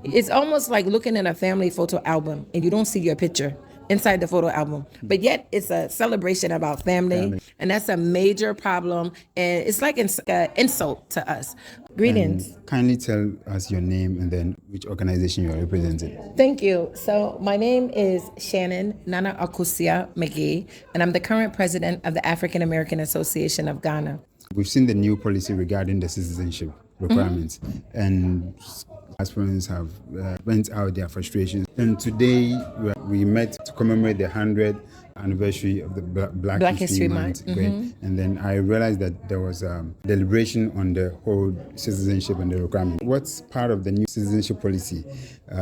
It's almost like looking at a family photo album and you don't see your picture inside the photo album, but yet it's a celebration about family, and that's a major problem, and it's like an insult to us. Greetings. And kindly tell us your name and then which organization you are representing. Thank you. So my name is Shannan Nana Akosua McGee, and I'm the current president of the African American Association of Ghana. We've seen the new policy regarding the citizenship requirements, and aspirants have vent out their frustrations. And today we met to commemorate the 100th anniversary of the Black History Month. Great. And then I realized that there was a deliberation on the whole citizenship and the requirement. What's part of the new citizenship policy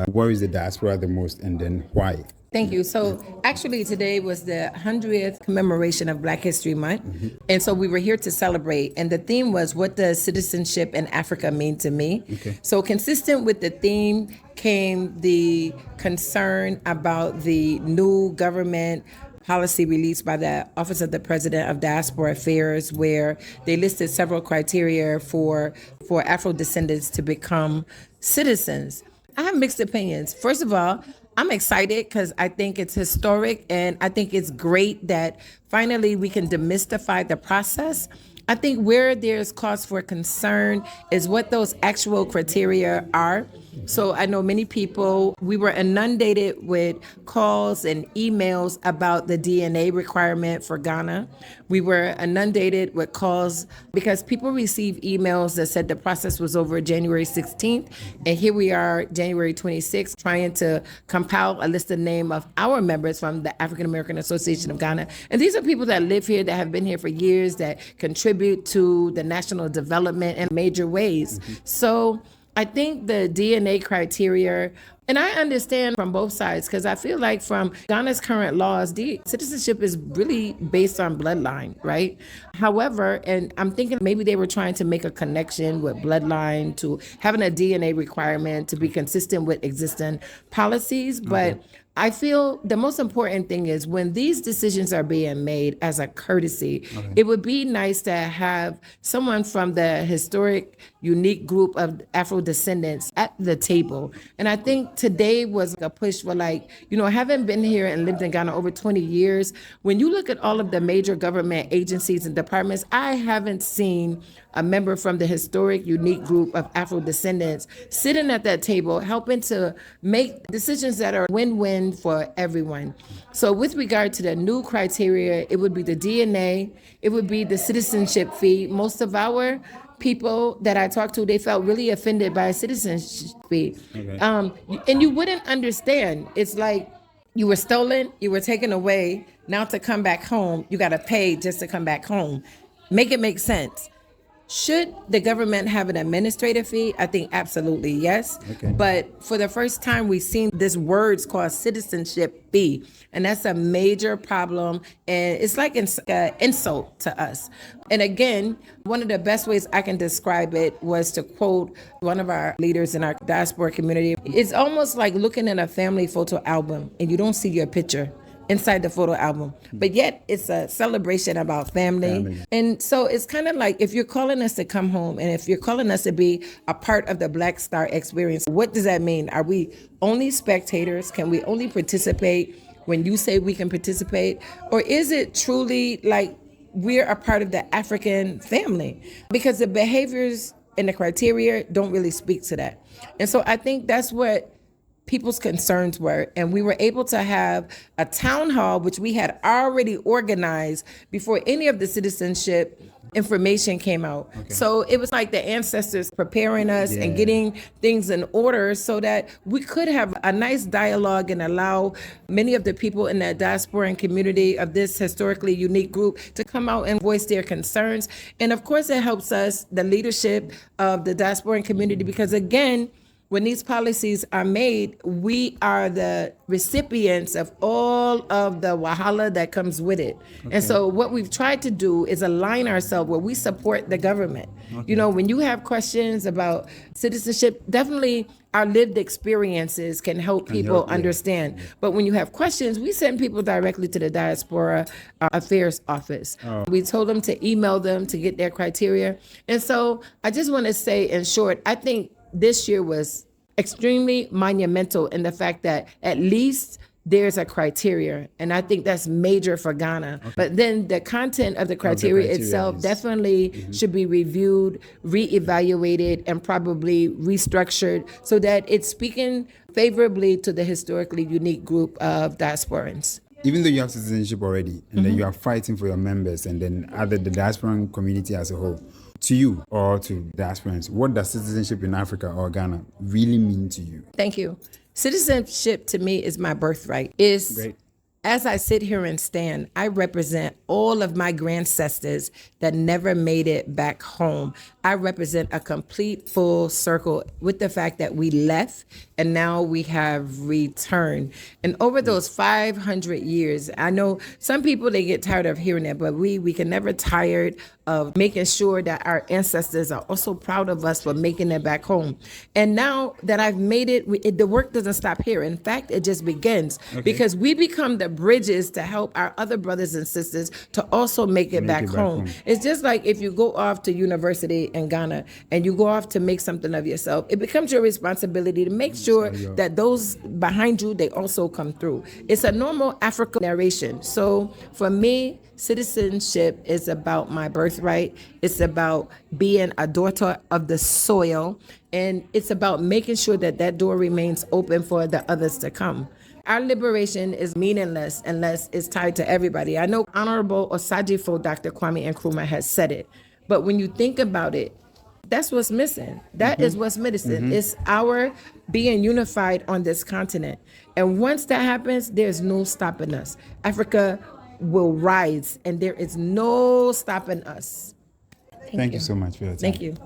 worries the diaspora the most, and then why? Thank you. So actually today was the 100th commemoration of Black History Month. And so we were here to celebrate. And the theme was, what does citizenship in Africa mean to me? So consistent with the theme came the concern about the new government policy released by the Office of the President of Diaspora Affairs, where they listed several criteria for Afro-descendants to become citizens. I have mixed opinions. First of all, I'm excited because I think it's historic, and I think it's great that finally we can demystify the process. I think where there's cause for concern is what those actual criteria are. So I know many people, we were inundated with calls and emails about the DNA requirement for Ghana. We were inundated with calls because people received emails that said the process was over January 16th. And here we are, January 26th, trying to compile a list of names of our members from the African American Association of Ghana. And these are people that live here, that have been here for years, that contribute to the national development in major ways. So I think the DNA criteria, and I understand from both sides, because I feel like from Ghana's current laws, citizenship is really based on bloodline, right? However, and I'm thinking maybe they were trying to make a connection with bloodline to having a DNA requirement to be consistent with existing policies, but I feel the most important thing is when these decisions are being made as a courtesy, it would be nice to have someone from the historic, unique group of Afro-descendants at the table. And I think today was a push for, like, having been here and lived in Ghana over 20 years, when you look at all of the major government agencies and departments, I haven't seen a member from the historic, unique group of Afro-descendants sitting at that table, helping to make decisions that are win-win for everyone. So with regard to the new criteria, it would be the DNA, it would be the citizenship fee. Most of our people that I talked to, they felt really offended by a citizenship fee. And you wouldn't understand. It's like you were stolen, you were taken away. Now to come back home, you got to pay just to come back home. Make it make sense. Should the government have an administrative fee? I think absolutely yes. But for the first time, we've seen this word's called citizenship fee. And that's a major problem. And it's like an insult to us. And again, one of the best ways I can describe it was to quote one of our leaders in our diaspora community. It's almost like looking at a family photo album and you don't see your picture inside the photo album, but yet it's a celebration about family. And so it's kind of like, if you're calling us to come home and if you're calling us to be a part of the Black Star experience, what does that mean? Are we only spectators? Can we only participate when you say we can participate? Or is it truly like we're a part of the African family? Because the behaviors and the criteria don't really speak to that. And so I think that's what people's concerns were. And we were able to have a town hall, which we had already organized before any of the citizenship information came out. So it was like the ancestors preparing us and getting things in order so that we could have a nice dialogue and allow many of the people in the diasporan community of this historically unique group to come out and voice their concerns. And of course, it helps us, the leadership of the diasporan community, because again, when these policies are made, we are the recipients of all of the wahala that comes with it. And so what we've tried to do is align ourselves where we support the government. When you have questions about citizenship, definitely our lived experiences can help people understand. But when you have questions, we send people directly to the Diaspora Affairs Office. We told them to email them to get their criteria. And so I just want to say, in short, I think this year was extremely monumental in the fact that at least there's a criteria, and I think that's major for Ghana. Okay. But then the content of the criteria itself definitely should be reviewed, reevaluated, and probably restructured so that it's speaking favorably to the historically unique group of diasporans. Even though you have citizenship already, and then you are fighting for your members, and then the diasporan community as a whole, to you or to diasporans, what does citizenship in Africa or Ghana really mean to you? Thank you. Citizenship to me is my birthright. It's Great. As I sit here and stand, I represent all of my ancestors that never made it back home. I represent a complete full circle with the fact that we left and now we have returned. And over those 500 years, I know some people, they get tired of hearing it, but we can never tired of making sure that our ancestors are also proud of us for making it back home. And now that I've made it, the work doesn't stop here. In fact, it just begins because we become the bridges to help our other brothers and sisters to also make it back home. It's just like if you go off to university in Ghana and you go off to make something of yourself, it becomes your responsibility to make sure that those behind you, they also come through. It's a normal African narration. So for me, citizenship is about my birthright. It's about being a daughter of the soil. And it's about making sure that that door remains open for the others to come. Our liberation is meaningless unless it's tied to everybody. I know Honorable Osajifo Dr. Kwame Nkrumah has said it, but when you think about it, that's what's missing. That is what's missing. It's our being unified on this continent. And once that happens, there's no stopping us. Africa will rise, and there is no stopping us. Thank you so much for your time. Thank you.